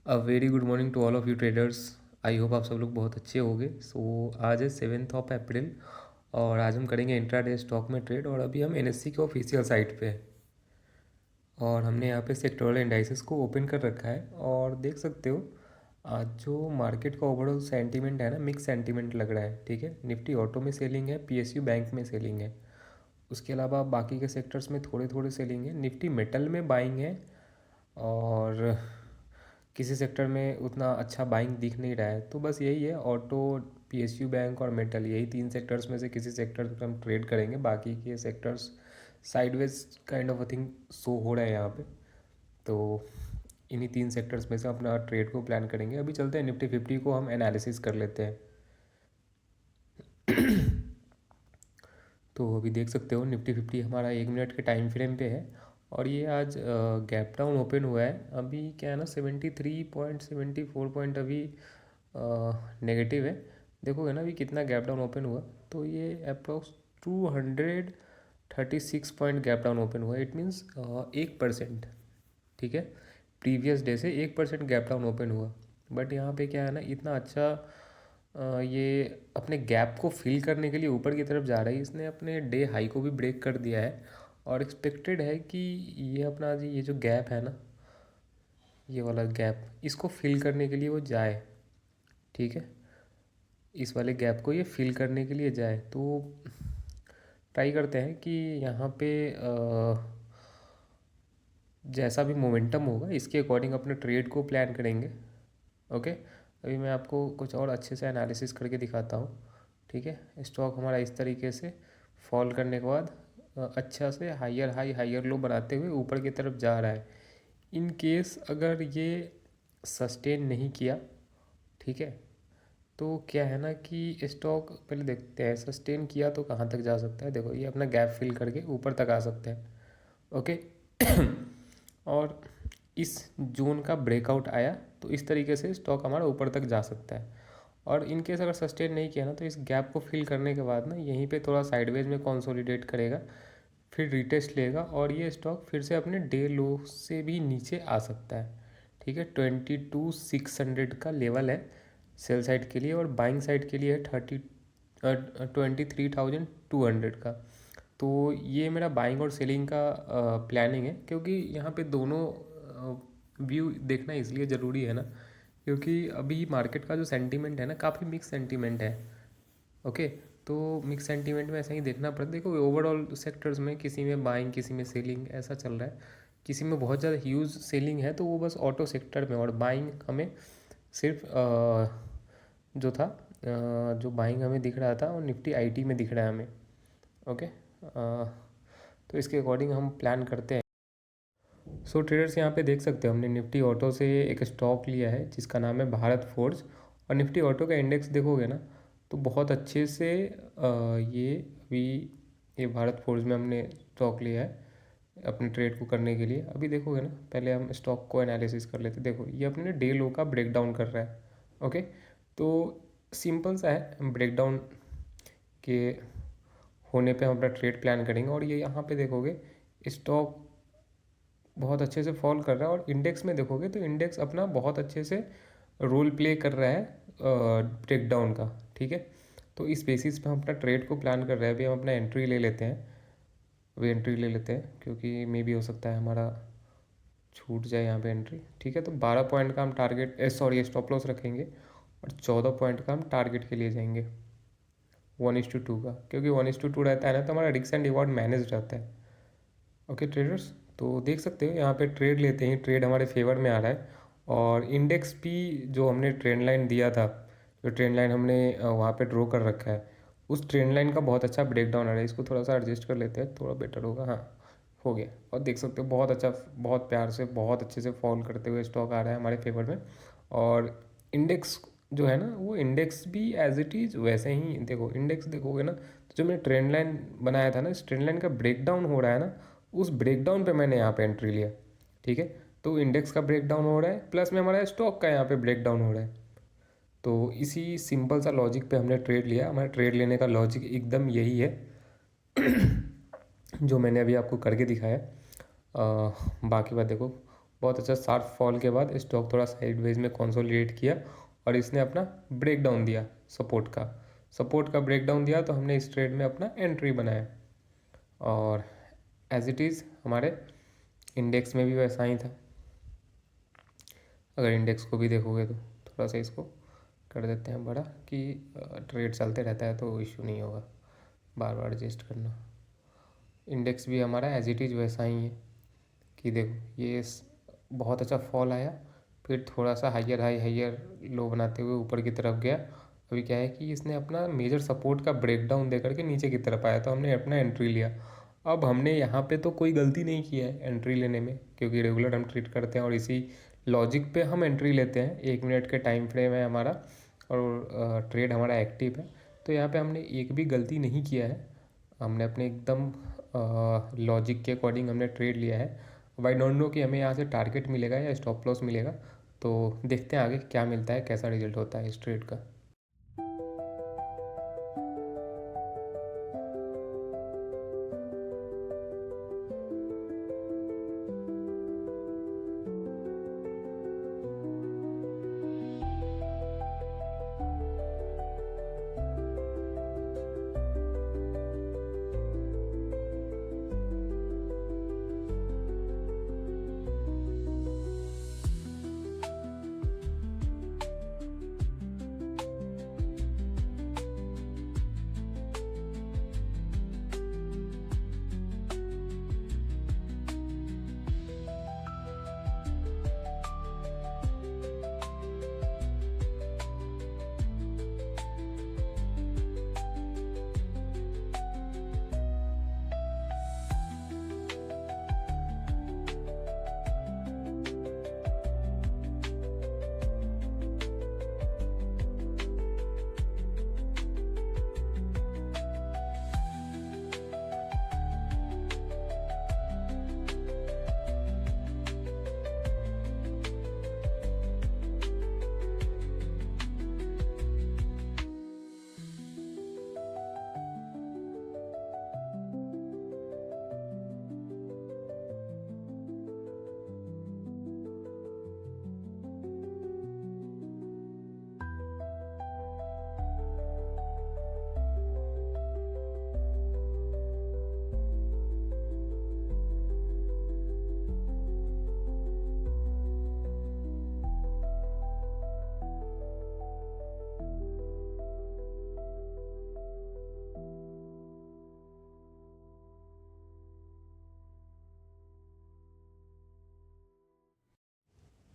A very good morning to all of you traders. I hope आप सब लोग बहुत अच्छे होंगे। आज है 7 अप्रैल और आज हम करेंगे इंट्राडे स्टॉक में ट्रेड। और अभी हम एनएससी के ऑफिशियल साइट पे हैं और हमने यहाँ पे सेक्टोरल इंडाइसेस को ओपन कर रखा है और देख सकते हो आज जो मार्केट का ओवरऑल सेंटीमेंट है ना, मिक्स सेंटीमेंट लग रहा है। ठीक है, निफ्टी ऑटो में सेलिंग है, पीएसयू बैंक में सेलिंग है। उसके अलावा बाकी के सेक्टर्स में थोड़े थोड़े सेलिंग है। निफ्टी मेटल में बाइंग है और किसी सेक्टर में उतना अच्छा बाइंग दिख नहीं रहा है। तो बस यही है, ऑटो, पीएसयू बैंक और मेटल, यही तीन सेक्टर्स में से किसी सेक्टर पर हम ट्रेड करेंगे। बाकी के sectors sideways kind of a thing show हो रहा है यहाँ पे। तो इन्हीं तीन सेक्टर्स में से अपना ट्रेड को प्लान करेंगे। अभी चलते हैं निफ्टी 50 को हम एनालिसिस कर लेते हैं। तो अभी देख सकते हो निफ्टी 50 हमारा 1 मिनट के टाइम फ्रेम पे है और ये आज गैप डाउन ओपन हुआ है। अभी क्या है ना, 73.74 अभी नेगेटिव है। देखोगे ना अभी कितना गैप डाउन ओपन हुआ, तो ये approx 236 point gap down open हुआ। It means 1%। ठीक है, प्रीवियस डे से 1% गैप डाउन ओपन हुआ। बट यहाँ पे क्या है ना, इतना अच्छा ये अपने गैप को फिल करने के लिए ऊपर की तरफ जा रहा है। इसने अपने डे हाई को भी ब्रेक कर दिया है और एक्सपेक्टेड है कि ये अपना ये जो गैप है ना, ये वाला गैप, इसको फिल करने के लिए वो जाए। ठीक है, इस वाले गैप को ये फिल करने के लिए जाए। तो ट्राई करते हैं कि यहाँ पे जैसा भी मोमेंटम होगा इसके अकॉर्डिंग अपने ट्रेड को प्लान करेंगे। ओके, अभी मैं आपको कुछ और अच्छे से एनालिसिस करके दिखाता हूँ। ठीक है, स्टॉक हमारा इस तरीके से फॉल करने के बाद अच्छा से हायर हाई हायर लो बनाते हुए ऊपर की तरफ जा रहा है। इन केस अगर ये सस्टेन नहीं किया, ठीक है, तो क्या है ना कि स्टॉक पहले देखते हैं सस्टेन किया तो कहाँ तक जा सकता है। देखो ये अपना गैप फिल करके ऊपर तक आ सकते हैं। ओके और इस जोन का ब्रेकआउट आया तो इस तरीके से स्टॉक हमारा ऊपर तक जा सकता है। और इन केस अगर सस्टेन नहीं किया ना, तो इस गैप को फिल करने के बाद ना यहीं पे थोड़ा साइडवेज में कंसोलिडेट करेगा, फिर रिटेस्ट लेगा और ये स्टॉक फिर से अपने डे लो से भी नीचे आ सकता है। ठीक है, 22,600 का लेवल है सेल साइड के लिए और बाइंग साइड के लिए है 23,200 का। तो ये मेरा बाइंग और सेलिंग का प्लानिंग है, क्योंकि यहाँ पे दोनों व्यू देखना इसलिए ज़रूरी है ना, क्योंकि अभी मार्केट का जो सेंटीमेंट है ना, काफ़ी मिक्स सेंटीमेंट है। ओके, तो मिक्स सेंटीमेंट में ऐसा ही देखना पड़ता है। देखो ओवरऑल सेक्टर्स में किसी में बाइंग किसी में सेलिंग ऐसा चल रहा है। किसी में बहुत ज़्यादा ह्यूज सेलिंग है तो वो बस ऑटो सेक्टर में, और बाइंग हमें सिर्फ जो था जो बाइंग हमें दिख रहा था वो निफ्टी आईटी में दिख रहा है हमें। ओके, तो इसके अकॉर्डिंग हम प्लान करते हैं। सो ट्रेडर्स यहाँ पे देख सकते हो हमने निफ्टी ऑटो से एक स्टॉक लिया है जिसका नाम है भारत फोर्ज। और निफ्टी ऑटो का इंडेक्स देखोगे ना तो बहुत अच्छे से ये अभी ये भारत फोर्ज में हमने स्टॉक लिया है अपने ट्रेड को करने के लिए। अभी देखोगे ना, पहले हम स्टॉक को एनालिसिस कर लेते। देखो ये अपने डे लो का ब्रेक डाउन कर रहा है। ओके, तो सिंपल सा है, ब्रेक डाउन के होने पे हम अपना ट्रेड प्लान करेंगे। और ये यहाँ पे देखोगे स्टॉक बहुत अच्छे से फॉल कर रहा है और इंडेक्स में देखोगे तो इंडेक्स अपना बहुत अच्छे से रोल प्ले कर रहा है ब्रेक डाउन का। ठीक है, तो इस बेसिस पे हम अपना ट्रेड को प्लान कर रहे हैं। अभी हम अपना एंट्री ले लेते हैं। अभी एंट्री ले लेते हैं क्योंकि मे भी हो सकता है हमारा छूट जाए यहाँ पे एंट्री। ठीक है, तो 12 पॉइंट का हम टारगेट सॉरी स्टॉप लॉस रखेंगे और 14 पॉइंट का हम टारगेट के लिए जाएंगे 1:2 का, क्योंकि 1:2 रहता है ना तो हमारा रिस्क एंड रिवॉर्ड मैनेज रहता है। ओके ट्रेडर्स, तो देख सकते हो यहाँ पे ट्रेड लेते ही ट्रेड हमारे फेवर में आ रहा है। और इंडेक्स भी जो हमने ट्रेंड लाइन दिया था, जो ट्रेंड लाइन हमने वहाँ पे ड्रॉ कर रखा है, उस ट्रेंड लाइन का बहुत अच्छा ब्रेक डाउन आ रहा है। इसको थोड़ा सा एडजस्ट कर लेते हैं, थोड़ा बेटर होगा। हाँ, हो गया। और देख सकते हो बहुत अच्छा, बहुत प्यार से बहुत अच्छे से फॉल करते हुए स्टॉक आ रहा है हमारे फेवर में। और इंडेक्स जो है ना, वो इंडेक्स भी एज इट इज़ वैसे ही, देखो इंडेक्स देखोगे ना तो जो मैंने ट्रेंड लाइन बनाया था ना, इस ट्रेंड लाइन का ब्रेक डाउन हो रहा है ना, उस ब्रेक डाउन पे मैंने यहाँ पे एंट्री लिया। ठीक है, तो इंडेक्स का ब्रेक डाउन हो रहा है प्लस में हमारा स्टॉक का यहाँ पे ब्रेक डाउन हो रहा है। तो इसी सिंपल सा लॉजिक पे हमने ट्रेड लिया। हमारा ट्रेड लेने का लॉजिक एकदम यही है जो मैंने अभी आपको करके दिखाया। बाकी बात देखो, बहुत अच्छा शार्प फॉल के बाद स्टॉक थोड़ा साइडवेज में कंसोलिडेट किया और इसने अपना ब्रेकडाउन दिया सपोर्ट का ब्रेकडाउन दिया, तो हमने इस ट्रेड में अपना एंट्री बनाया। और एज इट इज़ हमारे इंडेक्स में भी वैसा ही था। अगर इंडेक्स को भी देखोगे तो थोड़ा सा इसको कर देते हैं बड़ा कि ट्रेड चलते रहता है तो इशू नहीं होगा बार बार एडजस्ट करना। इंडेक्स भी हमारा एज इट इज़ वैसा ही है कि देखो ये बहुत अच्छा फॉल आया, फिर थोड़ा सा हाइयर हाई हाइयर लो बनाते हुए ऊपर की तरफ गया। अभी क्या है कि इसने अपना मेजर सपोर्ट का ब्रेकडाउन दे करके नीचे की तरफ आया, तो हमने अपना एंट्री लिया। अब हमने यहाँ पे तो कोई गलती नहीं की है एंट्री लेने में, क्योंकि रेगुलर हम ट्रीट करते हैं और इसी लॉजिक पे हम एंट्री लेते हैं। 1 मिनट के टाइम फ्रेम है हमारा और ट्रेड हमारा एक्टिव है, तो यहाँ पे हमने एक भी गलती नहीं किया है। हमने अपने एकदम लॉजिक के अकॉर्डिंग हमने ट्रेड लिया है। अब आई डोंट नो कि हमें यहाँ से टारगेट मिलेगा या स्टॉप लॉस मिलेगा, तो देखते हैं आगे क्या मिलता है, कैसा रिजल्ट होता है इस ट्रेड का।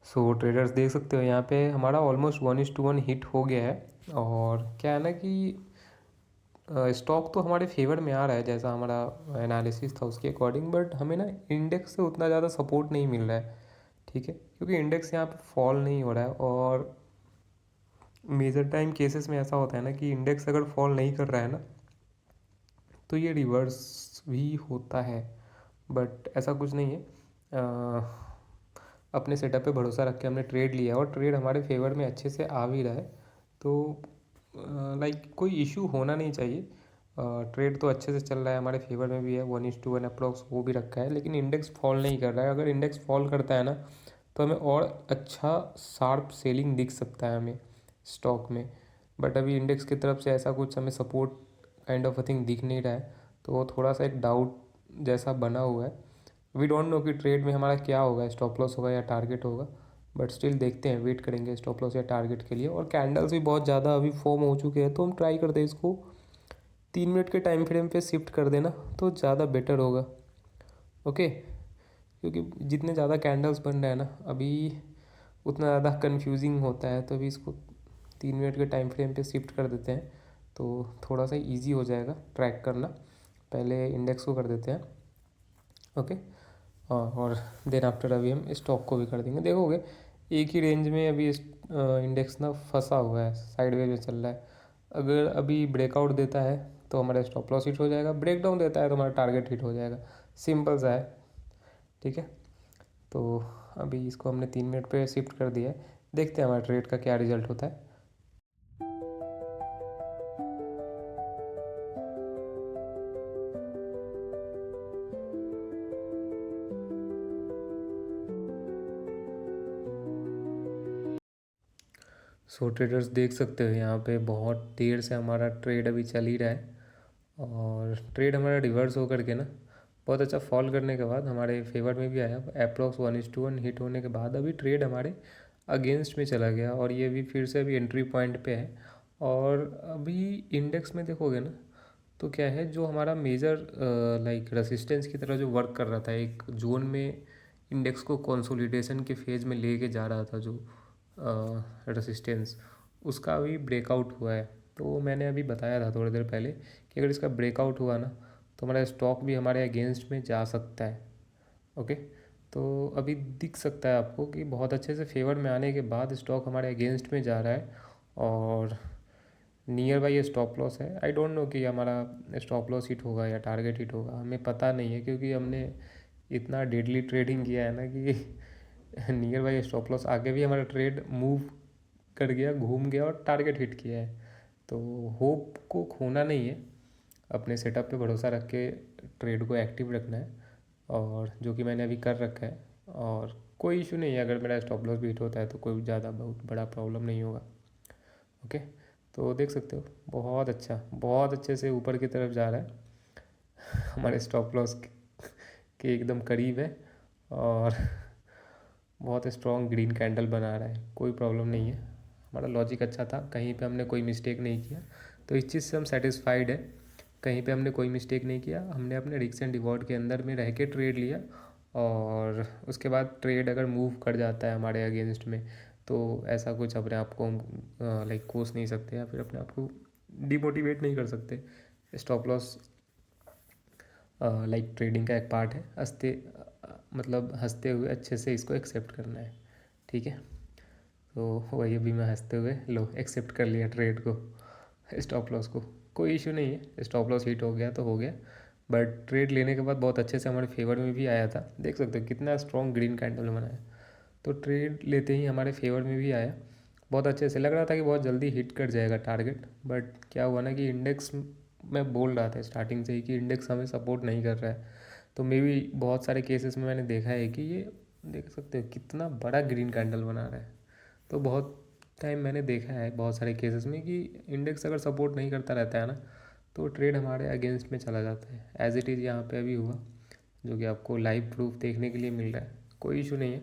सो ट्रेडर्स देख सकते हो यहाँ पे हमारा ऑलमोस्ट 1:1 हिट हो गया है। और क्या है ना कि स्टॉक तो हमारे फेवर में आ रहा है जैसा हमारा एनालिसिस था उसके अकॉर्डिंग, बट हमें ना इंडेक्स से उतना ज़्यादा सपोर्ट नहीं मिल रहा है। ठीक है, क्योंकि इंडेक्स यहाँ पे फॉल नहीं हो रहा है और मेजर टाइम केसेस में ऐसा होता है ना कि इंडेक्स अगर फॉल नहीं कर रहा है ना तो ये रिवर्स भी होता है, बट ऐसा कुछ नहीं है। अपने सेटअप पे भरोसा रख के हमने ट्रेड लिया है और ट्रेड हमारे फेवर में अच्छे से आ भी रहा है, तो लाइक कोई इशू होना नहीं चाहिए। ट्रेड तो अच्छे से चल रहा है, हमारे फेवर में भी है, 1:1 अप्रॉक्स वो भी रखा है, लेकिन इंडेक्स फॉल नहीं कर रहा है। अगर इंडेक्स फॉल करता है ना तो हमें और अच्छा शार्प सेलिंग दिख सकता है हमें स्टॉक में, बट अभी इंडेक्स की तरफ से ऐसा कुछ हमें support kind of a thing दिख नहीं रहा है, तो वो थोड़ा सा एक डाउट जैसा बना हुआ है। वी डोंट नो कि ट्रेड में हमारा क्या होगा, स्टॉप लॉस होगा या टारगेट होगा, बट स्टिल देखते हैं, वेट करेंगे स्टॉप लॉस या टारगेट के लिए। और कैंडल्स भी बहुत ज़्यादा अभी फॉर्म हो चुके हैं, तो हम ट्राई करते हैं इसको 3 मिनट के टाइम फ्रेम पे शिफ्ट कर देना तो ज़्यादा बेटर होगा। ओके, क्योंकि जितने ज़्यादा कैंडल्स बन रहे हैं ना अभी उतना ज़्यादा कंफ्यूजिंग होता है, तो अभी इसको 3 मिनट के टाइम फ्रेम पे शिफ्ट कर देते हैं तो थोड़ा सा इजी हो जाएगा ट्रैक करना। पहले इंडेक्स को कर देते हैं। ओके, और देन आफ्टर अभी हम स्टॉक को भी कर देंगे। देखोगे एक ही रेंज में अभी इंडेक्स ना फंसा हुआ है, साइडवेज में चल रहा है। अगर अभी ब्रेकआउट देता है तो हमारा स्टॉप लॉस हिट हो जाएगा, ब्रेकडाउन देता है तो हमारा टारगेट हिट हो जाएगा, सिंपल सा है। ठीक है, तो अभी इसको हमने 3 मिनट पे शिफ्ट कर दिया है, देखते हैं हमारे ट्रेड का क्या रिजल्ट होता है। सो ट्रेडर्स देख सकते हो यहाँ पे बहुत देर से हमारा ट्रेड अभी चल ही रहा है, और ट्रेड हमारा रिवर्स होकर के ना बहुत अच्छा फॉल करने के बाद हमारे फेवर में भी आया। अप्रॉक्स 1:1 हिट होने के बाद अभी ट्रेड हमारे अगेंस्ट में चला गया, और ये भी फिर से अभी एंट्री पॉइंट पे है। और अभी इंडेक्स में देखोगे ना तो क्या है, जो हमारा मेजर लाइक रेसिस्टेंस की तरह जो वर्क कर रहा था एक जोन में, इंडेक्स को कंसोलिडेशन के फेज में लेके जा रहा था, जो रेसिस्टेंस उसका अभी ब्रेकआउट हुआ है। तो मैंने अभी बताया था थोड़ी देर पहले कि अगर इसका ब्रेकआउट हुआ ना तो हमारा स्टॉक भी हमारे अगेंस्ट में जा सकता है। ओके, तो अभी दिख सकता है आपको कि बहुत अच्छे से फेवर में आने के बाद स्टॉक हमारे अगेंस्ट में जा रहा है, और नियर बाई ये स्टॉप लॉस है। आई डोंट नो कि हमारा स्टॉप लॉस हिट होगा या टारगेट हिट होगा, हमें पता नहीं है, क्योंकि हमने इतना डेडली ट्रेडिंग किया है ना कि नियर बाई स्टॉप लॉस आगे भी हमारा ट्रेड मूव कर गया, घूम गया और टारगेट हिट किया है। तो होप को खोना नहीं है, अपने सेटअप पे भरोसा रख के ट्रेड को एक्टिव रखना है, और जो कि मैंने अभी कर रखा है। और कोई इशू नहीं है, अगर मेरा स्टॉप लॉस भी हिट होता है तो कोई ज़्यादा बहुत बड़ा प्रॉब्लम नहीं होगा। ओके, तो देख सकते हो बहुत अच्छा, बहुत अच्छे से ऊपर की तरफ जा रहा है, हमारे स्टॉप लॉस के एकदम करीब है, और बहुत स्ट्रॉन्ग ग्रीन कैंडल बना रहा है। कोई प्रॉब्लम नहीं है, हमारा लॉजिक अच्छा था, कहीं पे हमने कोई मिस्टेक नहीं किया, तो इस चीज़ से हम सेटिस्फाइड है। कहीं पे हमने कोई मिस्टेक नहीं किया, हमने अपने रिस्क एंड रिवॉर्ड के अंदर में रह के ट्रेड लिया, और उसके बाद ट्रेड अगर मूव कर जाता है हमारे अगेंस्ट में तो ऐसा कुछ अपने आप को लाइक कोस नहीं सकते, या फिर अपने आप को डिमोटिवेट नहीं कर सकते। स्टॉप लॉस लाइक ट्रेडिंग का एक पार्ट है, मतलब हंसते हुए अच्छे से इसको एक्सेप्ट करना है। ठीक है, तो वही अभी मैं हंसते हुए लो एक्सेप्ट कर लिया ट्रेड को, स्टॉप लॉस को। कोई इशू नहीं है, स्टॉप लॉस हिट हो गया तो हो गया, बट ट्रेड लेने के बाद बहुत अच्छे से हमारे फेवर में भी आया था। देख सकते हो कितना स्ट्रॉन्ग ग्रीन कैंडल बना है, तो ट्रेड लेते ही हमारे फेवर में भी आया। बहुत अच्छे से लग रहा था कि बहुत जल्दी हिट कर जाएगा टारगेट, बट क्या हुआ ना कि इंडेक्स, मैं बोल रहा था स्टार्टिंग से ही कि इंडेक्स हमें सपोर्ट नहीं कर रहा है। तो मे भी बहुत सारे केसेस में मैंने देखा है कि ये देख सकते हो कितना बड़ा ग्रीन कैंडल बना रहा है। तो बहुत टाइम मैंने देखा है बहुत सारे केसेस में कि इंडेक्स अगर सपोर्ट नहीं करता रहता है ना तो ट्रेड हमारे अगेंस्ट में चला जाता है। एज इट इज़ यहाँ पे अभी हुआ, जो कि आपको लाइव प्रूफ देखने के लिए मिल रहा है। कोई इशू नहीं है,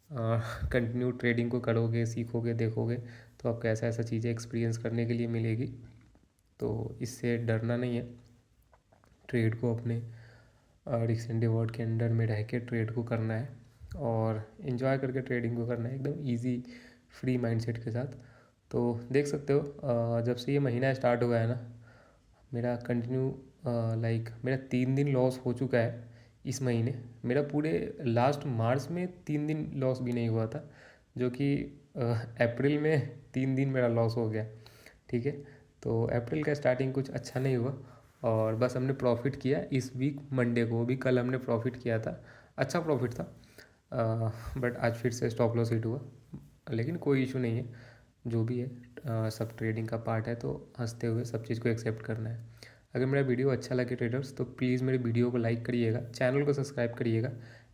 कंटिन्यू ट्रेडिंग को करोगे, सीखोगे, देखोगे तो आपको ऐसा ऐसा चीज़ें एक्सपीरियंस करने के लिए मिलेगी। तो इससे डरना नहीं है, ट्रेड को अपने रिस्क एंड रिवॉर्ड के अंडर में रह के ट्रेड को करना है, और इन्जॉय करके ट्रेडिंग को करना है एकदम इजी फ्री माइंडसेट के साथ। तो देख सकते हो जब से ये महीना स्टार्ट हुआ है ना, मेरा कंटिन्यू लाइक मेरा 3 दिन लॉस हो चुका है इस महीने। मेरा पूरे लास्ट मार्च में 3 दिन लॉस भी नहीं हुआ था, जो कि अप्रैल में 3 दिन मेरा लॉस हो गया। ठीक है, तो अप्रैल का स्टार्टिंग कुछ अच्छा नहीं हुआ, और बस हमने प्रॉफिट किया इस वीक मंडे को, भी कल हमने प्रॉफिट किया था, अच्छा प्रॉफिट था। बट आज फिर से स्टॉप लॉस हिट हुआ, लेकिन कोई इशू नहीं है, जो भी है सब ट्रेडिंग का पार्ट है, तो हंसते हुए सब चीज़ को एक्सेप्ट करना है। अगर मेरा वीडियो अच्छा लगे ट्रेडर्स तो प्लीज़ मेरे वीडियो को लाइक करिएगा, चैनल को सब्सक्राइब करिएगा।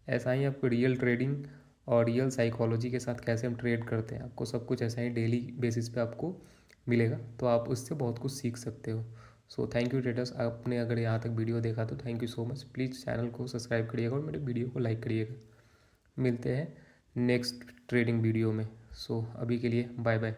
ऐसा ही आपको रियल ट्रेडिंग और रियल साइकोलॉजी के साथ कैसे हम ट्रेड करते हैं, आपको सब कुछ ऐसा ही डेली बेसिस पे आपको मिलेगा, तो आप उससे बहुत कुछ सीख सकते हो। सो थैंक यू ट्रेडर्स, आपने अगर यहाँ तक वीडियो देखा तो thank you so much. Please channel को सब्सक्राइब करिएगा और मेरे वीडियो को लाइक करिएगा। मिलते हैं नेक्स्ट ट्रेडिंग वीडियो में। सो अभी के लिए बाय बाय।